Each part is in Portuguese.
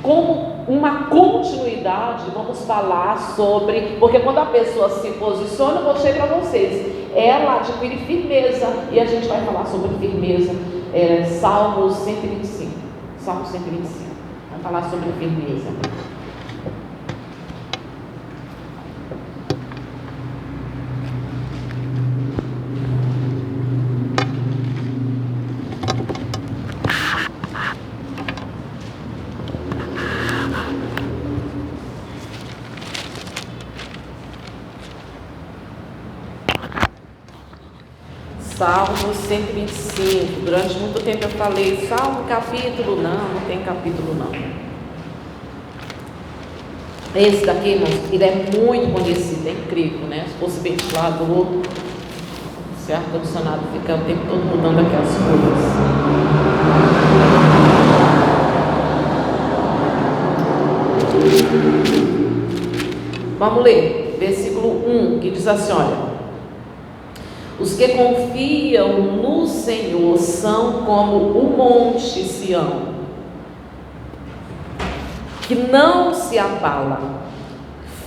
como uma continuidade, vamos falar sobre, porque quando a pessoa se posiciona, eu mostrei para vocês, ela adquire firmeza, e a gente vai falar sobre firmeza, Salmo 125, vamos falar sobre firmeza. Salmo 125, durante muito tempo eu falei, Salmo capítulo, não tem capítulo não. Esse daqui, irmãos, ele é muito conhecido, é incrível, né? Se fosse ventilador, esse ar-condicionado fica o tempo todo mudando aquelas coisas. Vamos ler, versículo 1, que diz assim, olha: os que confiam no Senhor são como o monte Sião, que não se abala,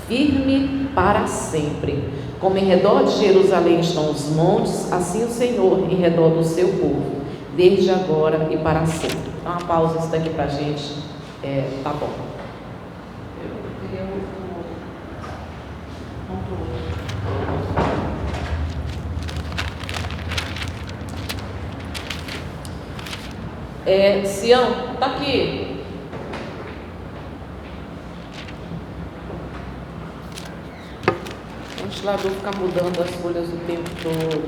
firme para sempre. Como em redor de Jerusalém estão os montes, assim o Senhor em redor do seu povo, desde agora e para sempre. Dá uma pausa isso daqui para a gente, tá bom. Eu queria Sião, está aqui. O ventilador fica mudando as folhas o tempo todo.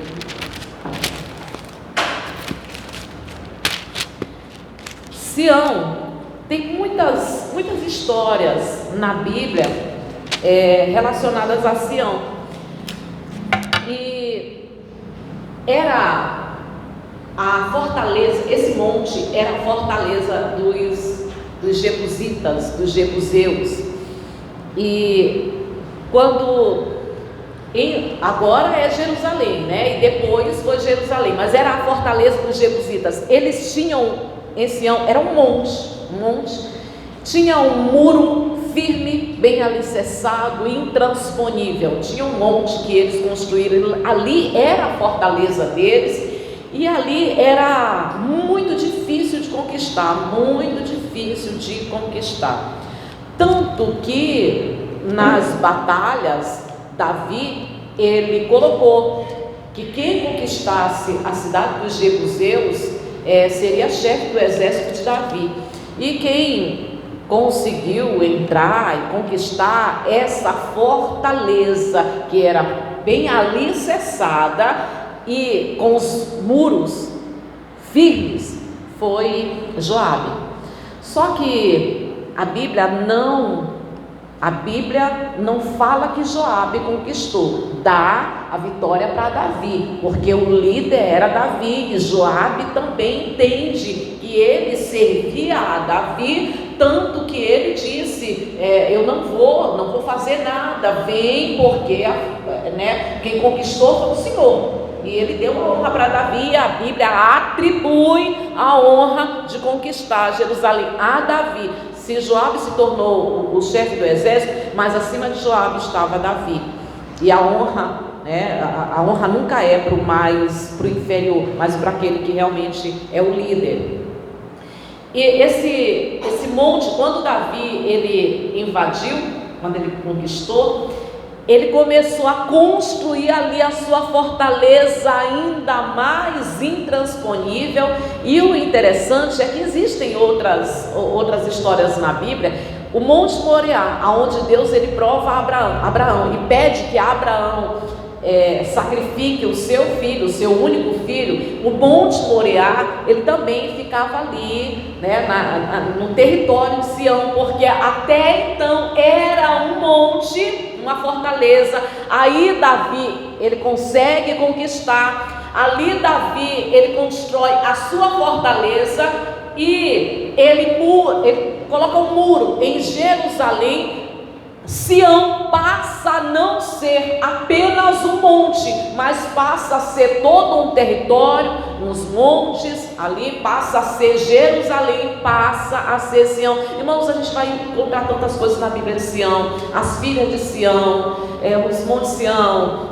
Sião tem muitas histórias na Bíblia relacionadas a Sião. E era a fortaleza, esse monte era a fortaleza dos jebusitas, dos jebuseus. E agora é Jerusalém, né? E depois foi Jerusalém, mas era a fortaleza dos jebusitas. Eles tinham em Sião, era um monte, tinha um muro firme, bem alicerçado, intransponível. Tinha um monte que eles construíram, ali era a fortaleza deles. E ali era muito difícil de conquistar, tanto que nas batalhas, Davi, ele colocou que quem conquistasse a cidade dos jebuseus seria chefe do exército de Davi, e quem conseguiu entrar e conquistar essa fortaleza, que era bem alicerçada e com os muros firmes, foi Joabe. Só que a Bíblia não fala que Joabe conquistou, dá a vitória para Davi, porque o líder era Davi, e Joabe também entende que ele servia a Davi, tanto que ele disse, eu não vou fazer nada, vem, porque quem conquistou foi o Senhor. E ele deu a honra para Davi, e a Bíblia atribui a honra de conquistar Jerusalém a Davi. Se Joabe se tornou o chefe do exército, mas acima de Joabe estava Davi. E a honra, a honra nunca é para o inferior, mas para aquele que realmente é o líder. E esse monte, quando Davi ele invadiu, quando ele conquistou, ele começou a construir ali a sua fortaleza ainda mais intransponível. E o interessante é que existem outras histórias na Bíblia. O Monte Moriá, aonde Deus ele prova a Abraão e pede que Abraão sacrifique o seu filho, o seu único filho. O Monte Moriá, ele também ficava ali, no território de Sião, porque até então era um monte, uma fortaleza. Aí Davi, ele consegue conquistar. Ali Davi, ele constrói a sua fortaleza, e ele coloca um muro em Jerusalém, Sião passa a não ser apenas um monte, mas passa a ser todo um território, uns montes, ali passa a ser Jerusalém, passa a ser Sião. Irmãos, a gente vai encontrar tantas coisas na Bíblia de Sião, as filhas de Sião, os montes de Sião,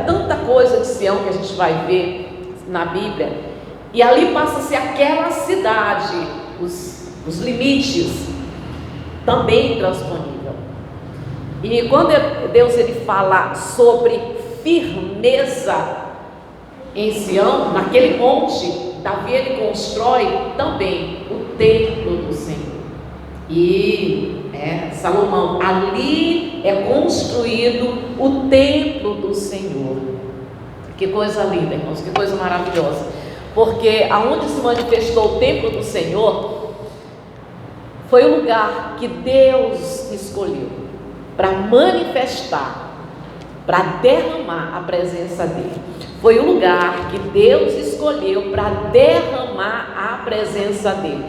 tanta coisa de Sião que a gente vai ver na Bíblia, e ali passa a ser aquela cidade, os limites, também transponível. E quando Deus ele fala sobre firmeza em Sião, naquele monte, Davi ele constrói também o templo do Senhor. E Salomão, ali é construído o templo do Senhor. Que coisa linda, irmãos, que coisa maravilhosa. Porque aonde se manifestou o templo do Senhor foi o lugar que Deus escolheu para manifestar, para derramar a presença dele. Foi o lugar que Deus escolheu para derramar a presença dele.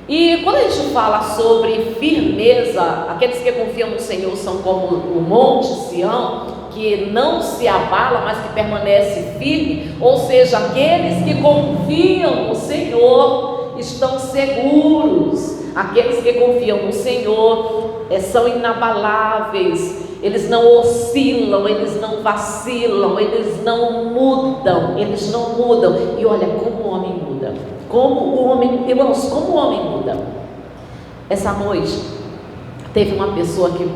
E quando a gente fala sobre firmeza, aqueles que confiam no Senhor são como o monte Sião, que não se abala, mas que permanece firme. Ou seja, aqueles que confiam no Senhor estão seguros. Aqueles que confiam no Senhor são inabaláveis, eles não oscilam, eles não vacilam, eles não mudam, E olha como o homem muda, irmãos, como o homem muda. Essa noite teve uma pessoa que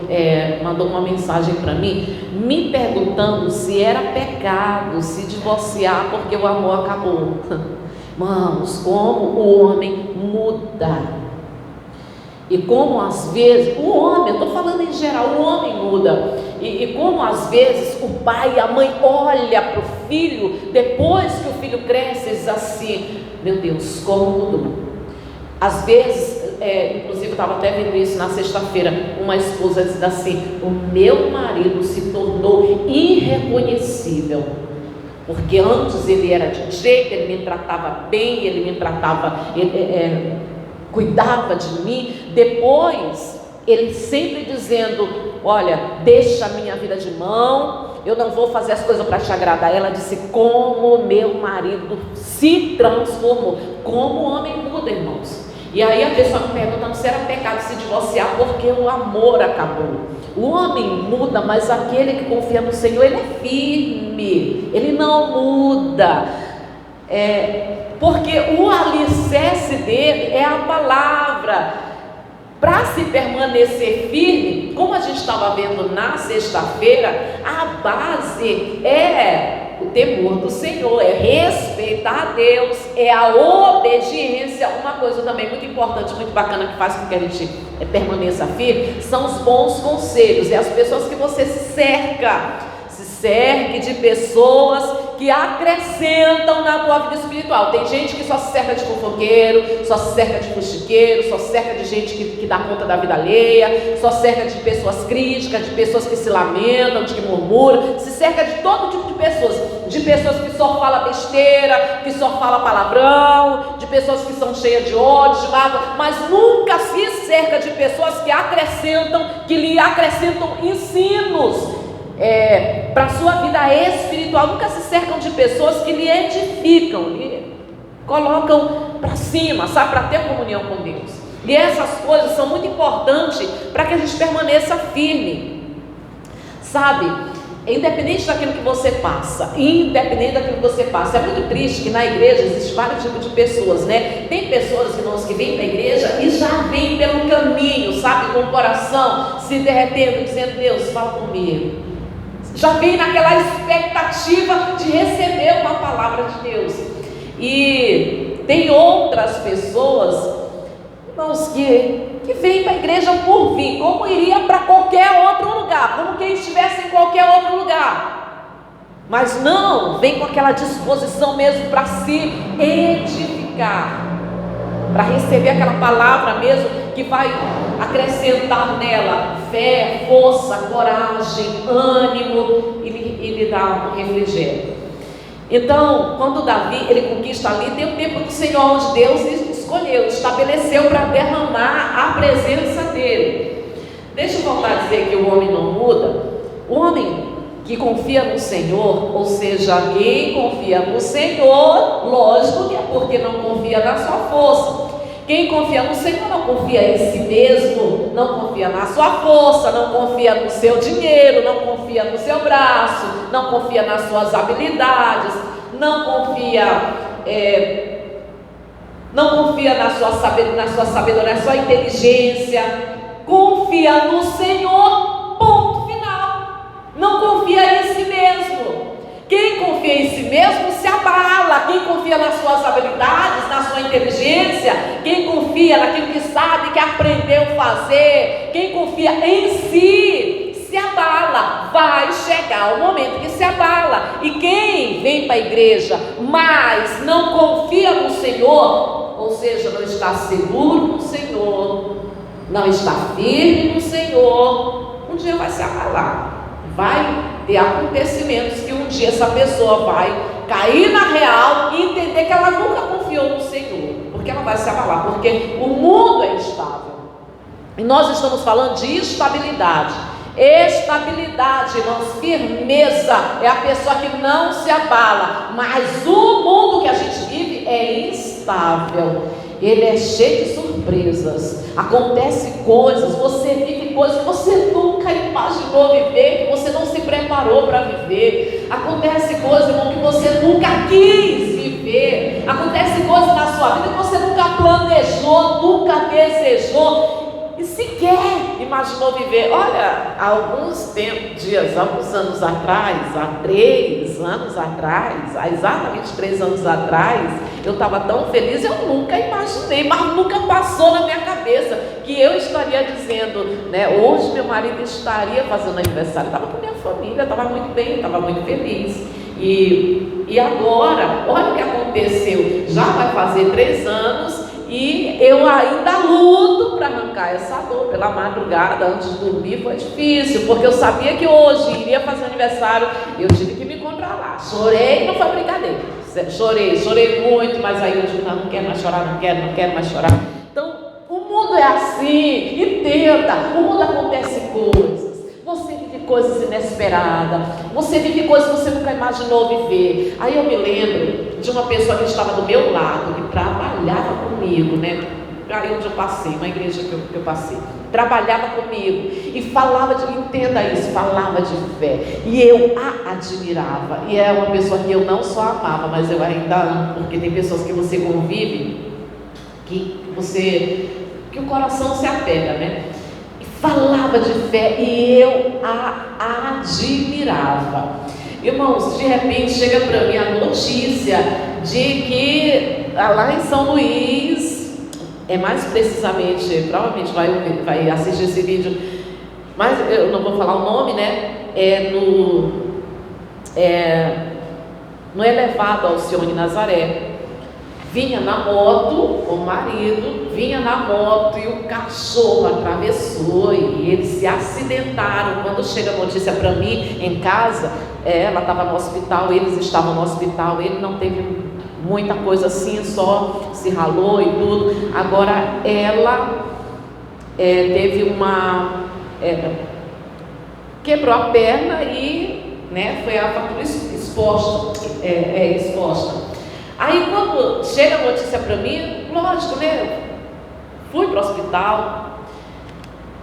mandou uma mensagem para mim, me perguntando se era pecado se divorciar porque o amor acabou. Irmãos, como o homem muda. E como às vezes, o homem, eu estou falando em geral, o homem muda. E como às vezes o pai e a mãe olham para o filho, depois que o filho cresce, e diz assim: meu Deus, como mudou. Às vezes, inclusive eu estava até vendo isso na sexta-feira, uma esposa diz assim: o meu marido se tornou irreconhecível. Porque antes ele era de um jeito, ele me tratava bem, ele me tratava... cuidava de mim. Depois ele sempre dizendo: olha, deixa a minha vida de mão, eu não vou fazer as coisas para te agradar. Ela disse: como meu marido se transformou. Como o homem muda, irmãos. E aí a pessoa me perguntando se era pecado se divorciar porque o amor acabou. O homem muda, mas aquele que confia no Senhor, ele é firme, ele não muda. Porque o alicerce dele é a palavra. Para se permanecer firme, como a gente estava vendo na sexta-feira, a base é o temor do Senhor, é respeitar a Deus, é a obediência. Uma coisa também muito importante, muito bacana, que faz com que a gente permaneça firme, são os bons conselhos, é as pessoas que você se cerque de pessoas que acrescentam na tua vida espiritual. Tem gente que só se cerca de fofoqueiro, só se cerca de fuxiqueiro, só se cerca de gente que dá conta da vida alheia, só se cerca de pessoas críticas, de pessoas que se lamentam, de que murmuram, se cerca de todo tipo de pessoas que só falam besteira, que só falam palavrão, de pessoas que são cheias de ódio, de mágoa, mas nunca se cerca de pessoas que lhe acrescentam ensinos para a sua vida espiritual. Nunca se cercam de pessoas que lhe edificam, lhe colocam para cima, sabe, para ter comunhão com Deus. E essas coisas são muito importantes para que a gente permaneça firme, sabe, independente daquilo que você passa. É muito triste que na igreja existem vários tipos de pessoas, né? Tem pessoas, irmãos, que vêm para a igreja e já vêm pelo caminho, sabe, com o coração se derretendo, dizendo: Deus, fala comigo. Já vem naquela expectativa de receber uma palavra de Deus. E tem outras pessoas, irmãos, que vêm para a igreja por vir, como iria para qualquer outro lugar, como quem estivesse em qualquer outro lugar, mas não, vem com aquela disposição mesmo para se edificar, para receber aquela palavra mesmo que vai acrescentar nela fé, força, coragem, ânimo e lhe dá um refrigério. Então, quando Davi ele conquista ali, tem o tempo do Senhor, onde Deus escolheu, estabeleceu para derramar a presença dele. Deixa eu voltar a dizer que o homem não muda. O homem que confia no Senhor, ou seja, quem confia no Senhor, lógico que é porque não confia na sua força. Quem confia no Senhor não confia em si mesmo, não confia na sua força, não confia no seu dinheiro, não confia no seu braço, não confia nas suas habilidades, não confia na sua sabedoria, na sua inteligência. Confia no Senhor, ponto final. Não confia em si mesmo. Quem confia em si mesmo se abala. Quem confia nas suas habilidades, na sua inteligência, quem confia naquilo que sabe, que aprendeu a fazer, quem confia em si, se abala. Vai chegar o momento que se abala. E quem vem para a igreja, mas não confia no Senhor, ou seja, não está seguro no Senhor, não está firme no Senhor, um dia vai se abalar. Vai ter acontecimentos que um dia essa pessoa vai cair na real e entender que ela nunca confiou no Senhor, porque ela vai se abalar, porque o mundo é instável. E nós estamos falando de estabilidade. Estabilidade, irmãos, firmeza é a pessoa que não se abala. Mas o mundo que a gente vive é instável. Ele é cheio de surpresas. Acontece coisas, você vive coisas que você nunca imaginou viver, que você não se preparou para viver. Acontece coisas, irmão, que você nunca quis viver. Acontece coisas na sua vida que você nunca planejou, nunca desejou e sequer imaginou viver. Olha, há alguns anos atrás, há 3 anos atrás, há exatamente 3 anos atrás, eu estava tão feliz, eu nunca imaginei, mas nunca passou na minha cabeça que eu estaria dizendo, né, hoje meu marido estaria fazendo aniversário. Eu estava com minha família, estava muito bem, estava muito feliz. E agora, olha o que aconteceu, já vai fazer 3 anos e eu ainda luto para arrancar essa dor. Pela madrugada, antes de dormir, foi difícil, porque eu sabia que hoje iria fazer aniversário. Eu tive que me controlar. Chorei, não foi brincadeira. Chorei muito, mas aí eu digo, não quero mais chorar, não quero mais chorar. Então, o mundo é assim, entenda, o mundo acontece coisas. Você vive coisas inesperadas, você vive coisas que você nunca imaginou viver. Aí eu me lembro de uma pessoa que estava do meu lado, que trabalhava comigo, né? Aí onde eu passei, uma igreja que eu passei, trabalhava comigo e falava entenda isso, falava de fé, e eu a admirava, e é uma pessoa que eu não só amava, mas eu ainda amo, porque tem pessoas que você convive, que o coração se apega, né? E falava de fé, e eu a admirava. Irmãos, de repente chega para mim a notícia de que lá em São Luís, mais precisamente, provavelmente vai assistir esse vídeo, mas eu não vou falar o nome, né? No elevado Alcione Nazaré, vinha na moto, o marido vinha na moto e o cachorro atravessou e eles se acidentaram. Quando chega a notícia para mim em casa, ela estava no hospital, eles estavam no hospital, ele não teve muita coisa assim, só se ralou e tudo. Agora ela teve quebrou a perna e, né, foi a fratura exposta. Aí quando chega a notícia para mim, lógico, né, fui para o hospital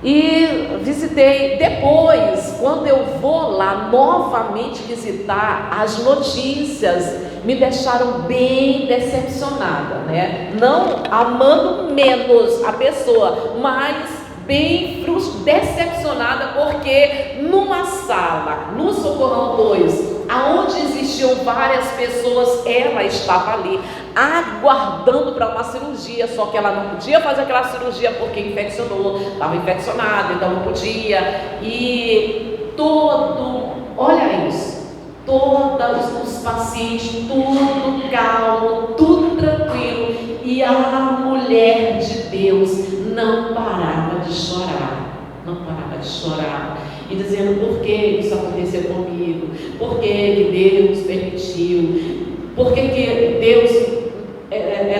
e visitei. Depois, quando eu vou lá novamente visitar, as notícias me deixaram bem decepcionada, né? Não amando menos a pessoa, mas bem decepcionada, porque numa sala, no Socorrão 2, aonde existiam várias pessoas, ela estava ali aguardando para uma cirurgia, só que ela não podia fazer aquela cirurgia porque infeccionou, estava infeccionada, então não podia. E olha isso, todos os pacientes, tudo calmo, tudo tranquilo, e a mulher de Deus não parava de chorar, e dizendo: por que isso aconteceu comigo? Por que Deus permitiu? Por que Deus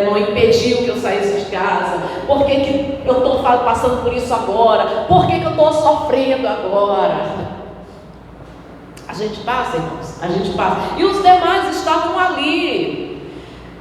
não impediu que eu saísse de casa? Por que que eu estou passando por isso agora? Por que que eu estou sofrendo agora? A gente passa, irmãos, a gente passa. E os demais estavam ali.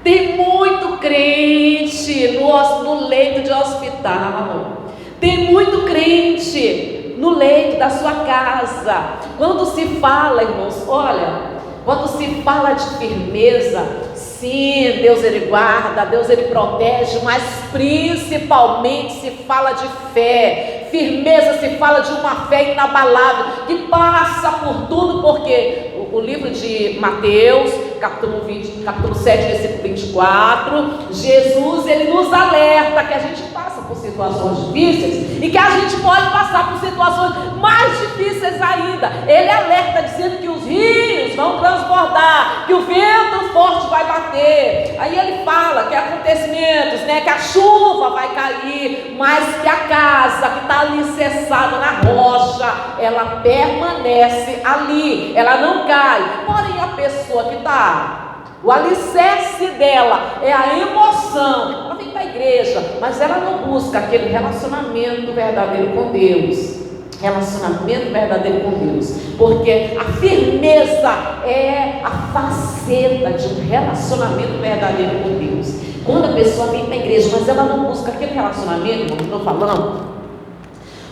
Tem muito crente no leito de hospital. Tem muito crente no leito da sua casa. Quando se fala, irmãos, olha, quando se fala de firmeza, sim, Deus ele guarda, Deus ele protege, mas principalmente se fala de fé. Firmeza se fala de uma fé inabalável, que passa por tudo, porque o livro de Mateus, capítulo 7, versículo 24, Jesus ele nos alerta que a gente passa por situações difíceis e que a gente pode passar por situações mais difíceis ainda. Ele alerta dizendo que os rios vão transbordar, que o vento forte vai bater. Aí ele fala que acontecimentos, que a chuva vai cair, mas que a casa que está alicerçada na rocha, ela permanece ali, ela não cai. Porém, a pessoa que está, o alicerce dela é a emoção. Ela vem para a igreja, mas ela não busca aquele relacionamento verdadeiro com Deus. Relacionamento verdadeiro com Deus, porque a firmeza é a faceta de um relacionamento verdadeiro com Deus. Quando a pessoa vem para a igreja, mas ela não busca aquele relacionamento, como estou falando,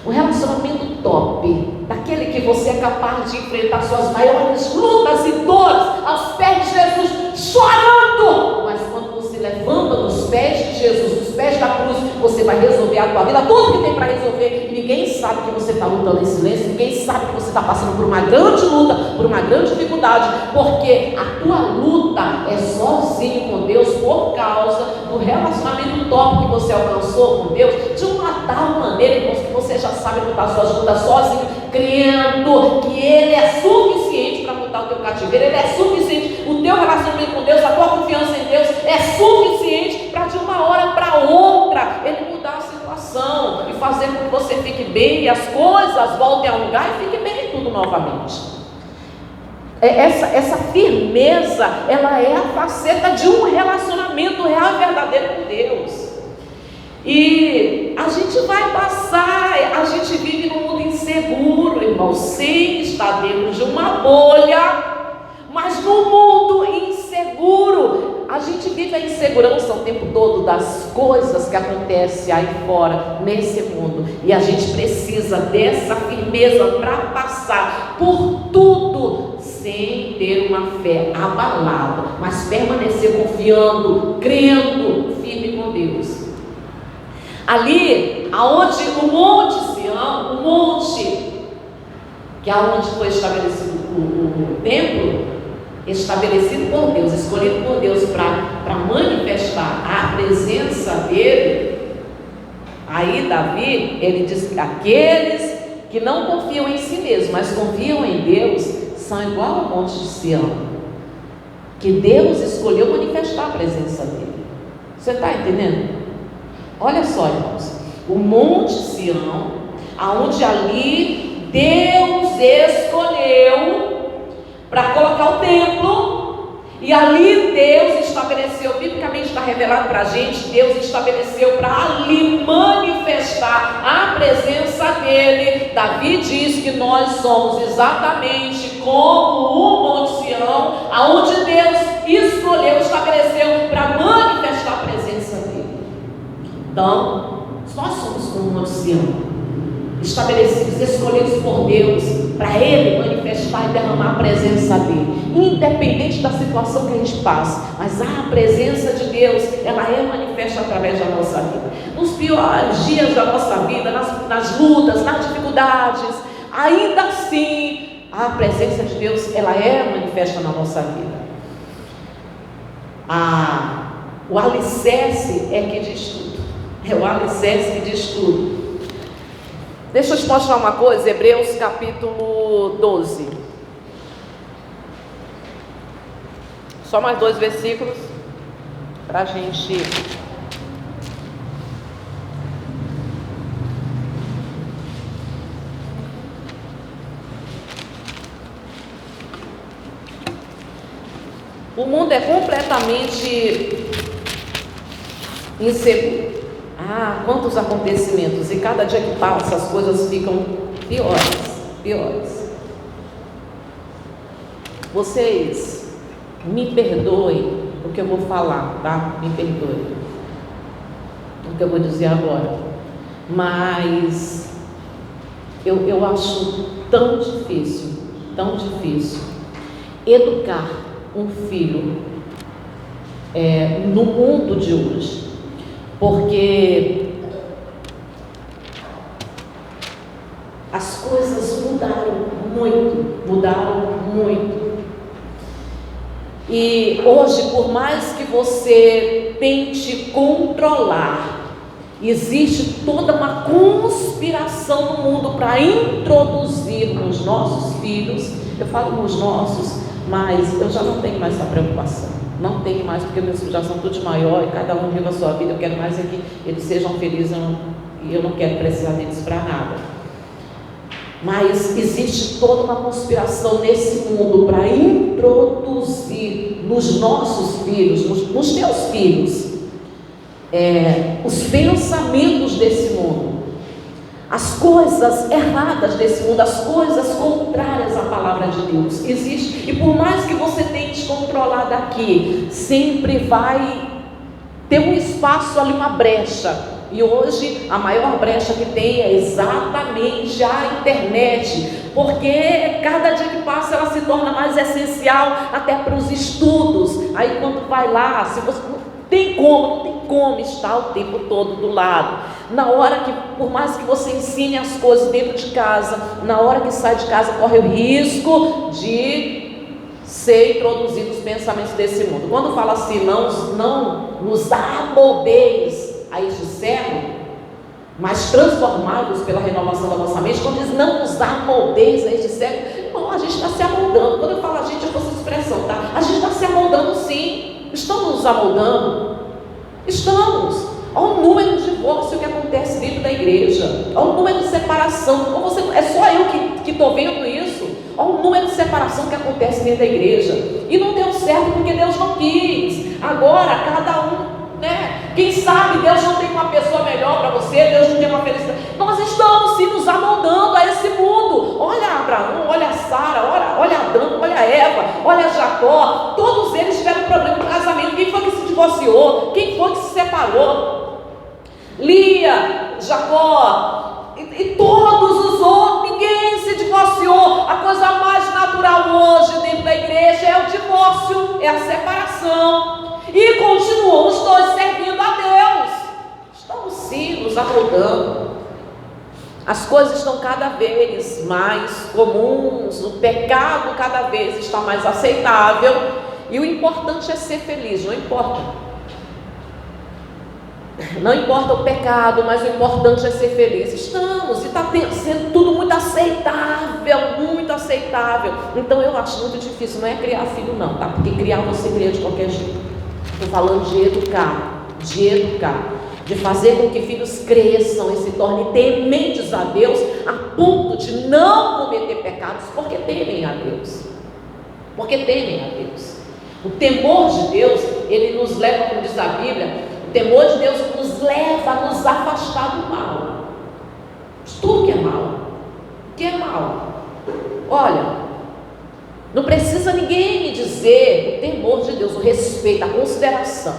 um relacionamento top, daquele que você é capaz de enfrentar suas maiores lutas e dores aos pés de Jesus, chorando, mas quando você levanta nos pés de Jesus, nos pés da cruz, você vai resolver a tua vida, tudo que tem para resolver, e ninguém sabe que você está lutando em silêncio, ninguém sabe que você está passando por uma grande luta, por uma grande dificuldade, porque a tua luta é sozinho com Deus, por causa do relacionamento top que você alcançou com Deus, de uma tal maneira, irmãos, que você já sabe lutar suas lutas sozinho, crendo que Ele é suficiente para mudar o teu cativeiro, Ele é suficiente, o teu relacionamento com Deus, a tua confiança em Deus é suficiente para de uma hora para outra Ele mudar a situação e fazer com que você fique bem e as coisas voltem ao lugar e fique bem em tudo novamente. Essa firmeza, ela é a faceta de um relacionamento real e verdadeiro com Deus. E a gente vai passar, a gente vive num mundo inseguro, irmão, sem estar dentro de uma bolha, mas no mundo inseguro, a gente vive a insegurança o tempo todo das coisas que acontecem aí fora, nesse mundo, e a gente precisa dessa firmeza para passar por tudo, sem ter uma fé abalada, mas permanecer confiando, crendo, firme com Deus. Ali, aonde o Monte Sião, o monte, que é onde foi estabelecido o templo, estabelecido por Deus, escolhido por Deus para manifestar a presença dele. Aí Davi, ele diz que aqueles que não confiam em si mesmos, mas confiam em Deus, são igual ao Monte de Sião, que Deus escolheu manifestar a presença dele. Você está entendendo? Olha só, irmãos, o Monte Sião, aonde ali Deus escolheu para colocar o templo, e ali Deus estabeleceu, biblicamente está revelado para a gente, Deus estabeleceu para ali manifestar a presença dele. Davi diz que nós somos exatamente como o Monte Sião, aonde Deus escolheu, estabeleceu para manifestar a presença dele. Então, nós somos como o Monte Sião, estabelecidos, escolhidos por Deus, para Ele manifestar e derramar a presença dele, independente da situação que a gente passa, mas a presença de Deus, ela é manifesta através da nossa vida, nos piores dias da nossa vida, nas lutas, nas dificuldades, ainda assim, a presença de Deus, ela é manifesta na nossa vida. O alicerce é que diz tudo. É o alicerce que diz tudo. Deixa eu te mostrar uma coisa, Hebreus capítulo 12. Só mais 2 versículos para a gente. O mundo é completamente inseguro. Ah, quantos acontecimentos, e cada dia que passa as coisas ficam piores. Vocês me perdoem o que eu vou falar, tá? Me perdoem o que eu vou dizer agora, mas eu acho tão difícil educar um filho no mundo de hoje, porque as coisas mudaram muito. E hoje, por mais que você tente controlar, existe toda uma conspiração no mundo para introduzir nos nossos filhos. Eu falo nos nossos, mas eu já não tenho mais essa preocupação. Não tenho mais, porque meus filhos já são todos maiores, cada um vive a sua vida. Eu quero mais é que eles sejam felizes e eu não quero precisar deles para nada. Mas existe toda uma conspiração nesse mundo para introduzir nos nossos filhos, nos teus filhos, os pensamentos desse mundo, as coisas erradas desse mundo, as coisas contrárias à palavra de Deus. Existe, e por mais que você tente controlar daqui, sempre vai ter um espaço ali, uma brecha. E hoje a maior brecha que tem é exatamente a internet, porque cada dia que passa ela se torna mais essencial até para os estudos. Aí quando vai lá, se você não tem como estar o tempo todo do lado. Na hora que, por mais que você ensine as coisas dentro de casa, na hora que sai de casa corre o risco de ser introduzido os pensamentos desse mundo. Quando fala assim, não nos amoldeis a este século, mas transformados pela renovação da nossa mente. Quando diz não nos amoldeis a este século, não, a gente está se amoldando. Quando eu falo a gente, eu faço essa expressão, tá? A gente está se amoldando sim. Estamos nos amoldando. Estamos. Olha o número de divórcio que acontece dentro da igreja. Olha o número de separação. É só eu que estou vendo isso. Olha o número de separação que acontece dentro da igreja. E não deu certo porque Deus não quis. Agora, cada um, quem sabe Deus não tem uma pessoa melhor para você, Deus não tem uma felicidade. Nós estamos sim nos amoldando a esse mundo. Olha Abraão, olha Sara, olha Adão, olha Eva, olha Jacó. Todos eles tiveram problema no casamento. Quem foi que se divorciou? Quem foi que se separou? Lia, Jacó e todos os outros. Ninguém se divorciou. A coisa mais natural hoje dentro da igreja é o divórcio, é a separação. E continuam os dois servindo a Deus. Estamos sim nos amoldando. As coisas estão cada vez mais comuns. O pecado cada vez está mais aceitável. E o importante é ser feliz. Não importa o pecado, mas o importante é ser feliz. Estamos, e está sendo tudo muito aceitável. Então eu acho muito difícil. Não é criar filho não, tá? Porque criar você cria de qualquer jeito. Estou falando de educar, de fazer com que filhos cresçam e se tornem tementes a Deus, a ponto de não cometer pecados, porque temem a Deus. O temor de Deus, ele nos leva, como diz a Bíblia, o temor de Deus nos leva a nos afastar do mal. Tudo que é mal. Olha, não precisa ninguém me dizer o temor de Deus, o respeito, a consideração.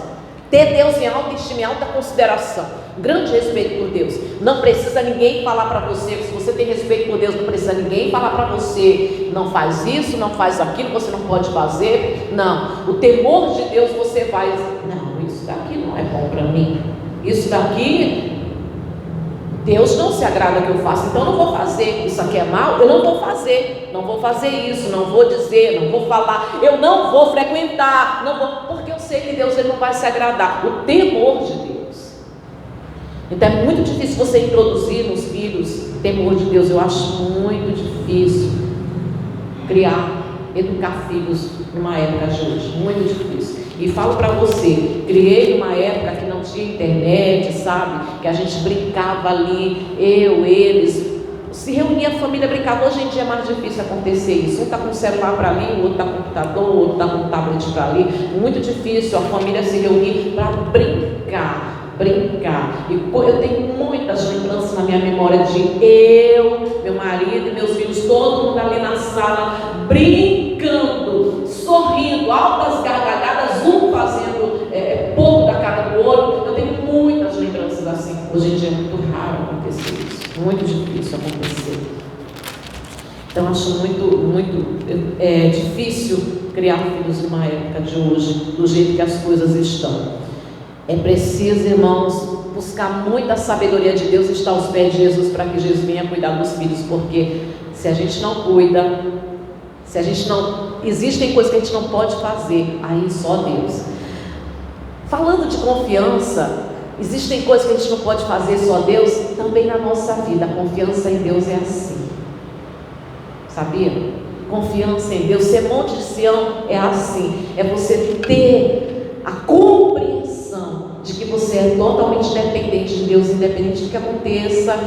Ter Deus em alta estima, em alta consideração, grande respeito por Deus. Não precisa ninguém falar para você, se você tem respeito por Deus, não precisa ninguém falar para você, não faz isso, não faz aquilo, você não pode fazer. Não, o temor de Deus você vai dizer, não, isso daqui não é bom para mim. Isso daqui, Deus não se agrada que eu faça, então eu não vou fazer. Isso aqui é mal, eu não vou fazer. Não vou fazer isso, não vou dizer, não vou falar, eu não vou frequentar, porque eu sei que Deus ele não vai se agradar. O temor de Deus. Então é muito difícil você introduzir nos filhos o temor de Deus. Eu acho muito difícil educar filhos numa época de hoje. Muito difícil. E falo para você, criei uma época que não tinha internet, sabe? Que a gente brincava ali, eles, se reunia a família, brincava. Hoje em dia é mais difícil acontecer isso. Um está com o celular para ali, o outro está com o computador, o outro está com o tablet para ali. Muito difícil a família se reunir para brincar. brincar. E eu tenho muitas lembranças na minha memória de eu, meu marido e meus filhos, todo mundo ali na sala, brincando, sorrindo, altas gargalhadas, um fazendo pouco da cara do outro. Eu tenho muitas lembranças assim. Hoje em dia é muito raro acontecer isso, muito difícil acontecer. Então acho muito difícil criar filhos numa época de hoje, do jeito que as coisas estão. É preciso, irmãos, buscar muita sabedoria de Deus e estar aos pés de Jesus para que Jesus venha cuidar dos filhos, porque se a gente não cuida, se a gente não... Existem coisas que a gente não pode fazer, aí só Deus. Falando de confiança, existem coisas que a gente não pode fazer, só Deus. Também na nossa vida, a confiança em Deus é assim. Sabia? Confiança em Deus, ser Monte de Sião é assim. É você ter a compreensão de que você é totalmente dependente de Deus, independente do que aconteça.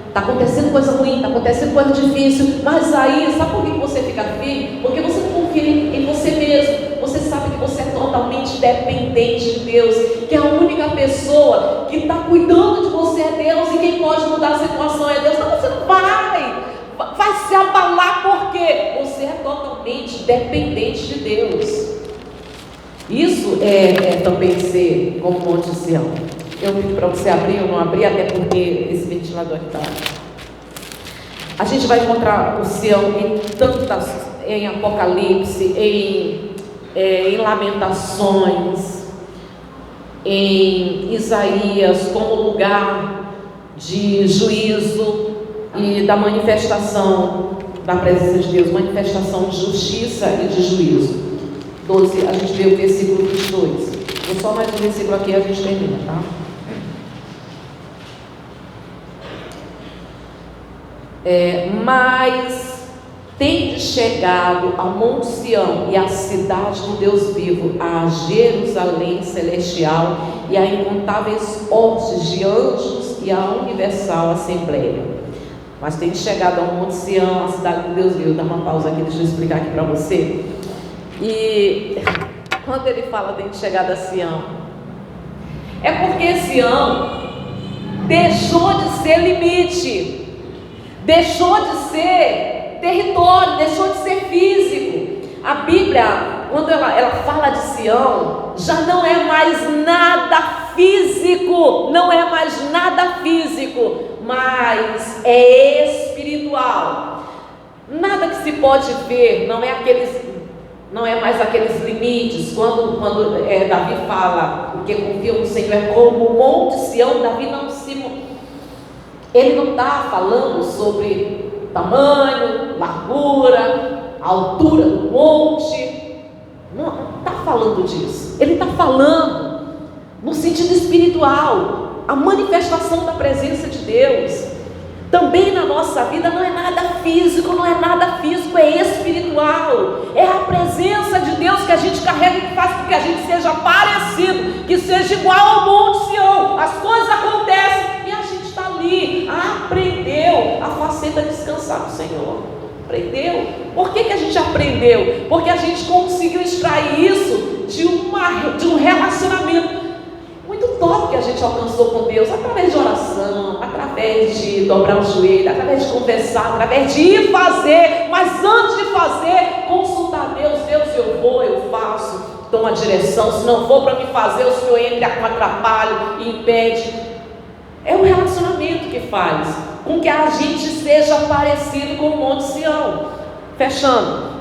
Está acontecendo coisa ruim, está acontecendo coisa difícil, mas aí, sabe por que você fica firme? Porque você não confia em você mesmo. Você sabe que você é totalmente dependente de Deus, que a única pessoa que está cuidando de você é Deus, e quem pode mudar a situação é Deus. Então você não vai se abalar, porque você é totalmente dependente de Deus. Isso é também ser como Monte de Sião. Eu pedi para você abrir, eu não abri, até porque esse ventilador está. A gente vai encontrar o Sião em Apocalipse, em Lamentações, em Isaías, como lugar de juízo e da manifestação da presença de Deus, manifestação de justiça e de juízo. 12, a gente vê o versículo 22. Vou só mais um versículo aqui e a gente termina, tá? Mas tem chegado ao Monte Sião e à cidade do Deus vivo, a Jerusalém celestial e a incontáveis hostes de anjos e a universal assembleia. Mas tem chegado ao Monte Sião, a cidade do Deus vivo. Dá uma pausa aqui, deixa eu explicar aqui para você. E quando ele fala tem chegado a Sião, é porque Sião deixou de ser limite, deixou de ser território, deixou de ser físico. A Bíblia, quando ela fala de Sião, já não é mais nada físico, não é mais nada físico, mas é espiritual. Nada que se pode ver, não é mais aqueles limites. Quando Davi fala o que confia no Senhor é como o Monte Sião, Davi ele não está falando sobre tamanho, largura, altura do monte, não está falando disso. Ele está falando no sentido espiritual, a manifestação da presença de Deus. Também na nossa vida não é nada físico, é espiritual. É a presença de Deus que a gente carrega e que faz com que a gente seja parecido, que seja igual ao Monte Sião. As coisas acontecem e a gente está ali, aprendeu a faceta de descansar no Senhor. Aprendeu. Por que a gente aprendeu? Porque a gente conseguiu extrair isso de um relacionamento muito top que a gente alcançou com Deus, através de oração, através de dobrar o joelho, através de conversar, através de ir fazer, mas antes de fazer, consultar Deus. Deus, eu vou, eu faço, dou uma direção. Se não for para me fazer, o Senhor entra com atrapalho e impede. É o relacionamento que faz com que a gente seja parecido com o Monte Sião. Fechando,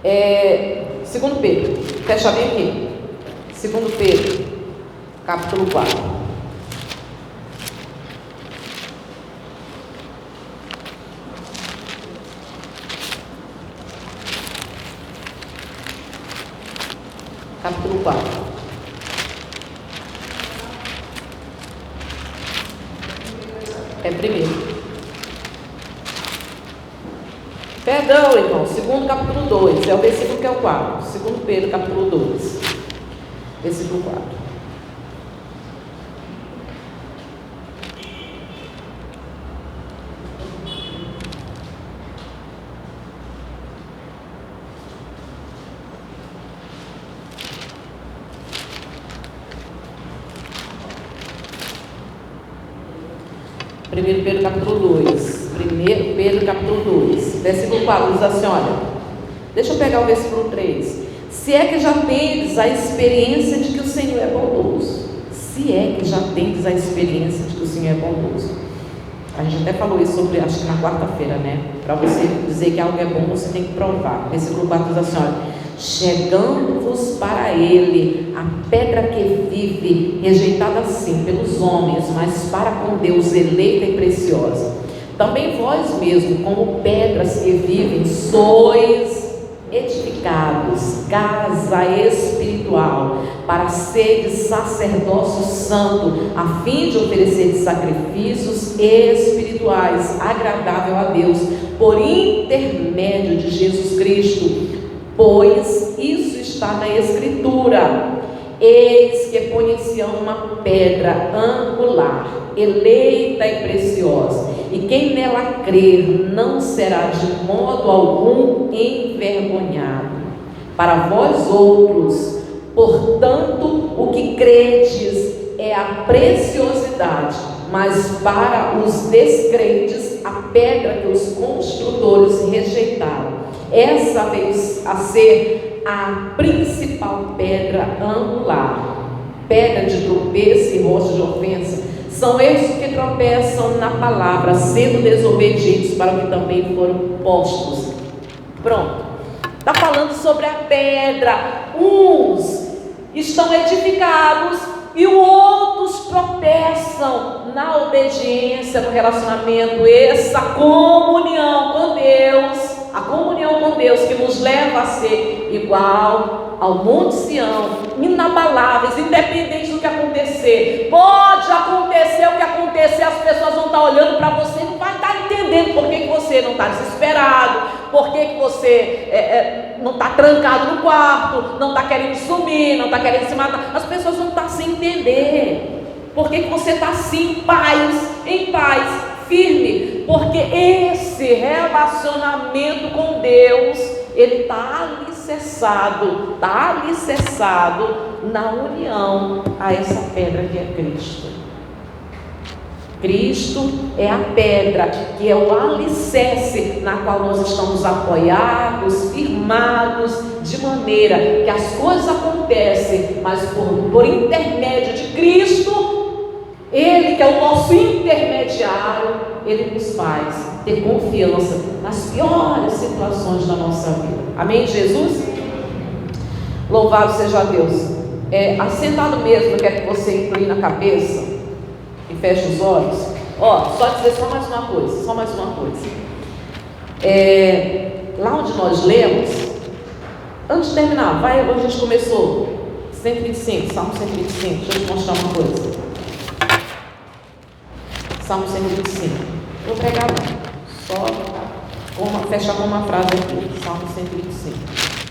2 Pedro, fecha bem aqui, 2 Pedro, capítulo 4. Capítulo 4. É primeiro. Perdão, irmão, 2 capítulo 2, é o versículo que é o 4. 2 Pedro, capítulo 2, versículo 4. 1 Pedro capítulo 2. 1 Pedro capítulo 2. Versículo 4 diz assim, olha. Deixa eu pegar o versículo 3. Se é que já tendes a experiência de que o Senhor é bondoso. Se é que já tendes a experiência de que o Senhor é bondoso. A gente até falou isso sobre, acho que na quarta-feira, né? Para você dizer que algo é bom, você tem que provar. Versículo 4 diz assim, olha. Chegando-vos para ele, a pedra que vive, rejeitada sim pelos homens, mas para com Deus eleita e preciosa. Também vós mesmos, como pedras que vivem, sois edificados, casa espiritual, para seres sacerdócio santo, a fim de oferecer sacrifícios espirituais, agradável a Deus, por intermédio de Jesus Cristo, pois isso está na Escritura. Eis que põe em Sião uma pedra angular, eleita e preciosa, e quem nela crer não será de modo algum envergonhado. Para vós outros, portanto, o que credes é a preciosidade, mas para os descrentes, a pedra que os construtores rejeitaram. Essa veio a ser a principal pedra angular, pedra de tropeço e rocha de ofensa. São esses que tropeçam na palavra, sendo desobedientes para o que também foram postos. Pronto, está falando sobre a pedra. Uns estão edificados e outros tropeçam na obediência, no relacionamento. Essa comunhão com Deus, a comunhão com Deus que nos leva a ser igual ao Monte Sião, inabaláveis, independente do que acontecer. Pode acontecer o que acontecer, as pessoas vão estar olhando para você e não vai estar entendendo por que você não está desesperado, por que você não está trancado no quarto, não está querendo sumir, não está querendo se matar. As pessoas vão estar sem entender por que você está assim, em paz, firme, porque esse relacionamento com Deus, ele está alicerçado na união a essa pedra que é Cristo. Cristo é a pedra, que é o alicerce na qual nós estamos apoiados, firmados, de maneira que as coisas acontecem, mas por intermédio de Cristo. Ele que é o nosso intermediário, ele nos faz ter confiança nas piores situações da nossa vida. Amém, Jesus? Louvado seja Deus. Assentado mesmo, eu quero que você incline a cabeça e feche os olhos. Só dizer só mais uma coisa. Lá onde nós lemos, antes de terminar, onde a gente começou, 125, Salmo 125, deixa eu te mostrar uma coisa. Salmo 125. Vou pregar não. Só fechar com uma frase aqui. Salmo 125.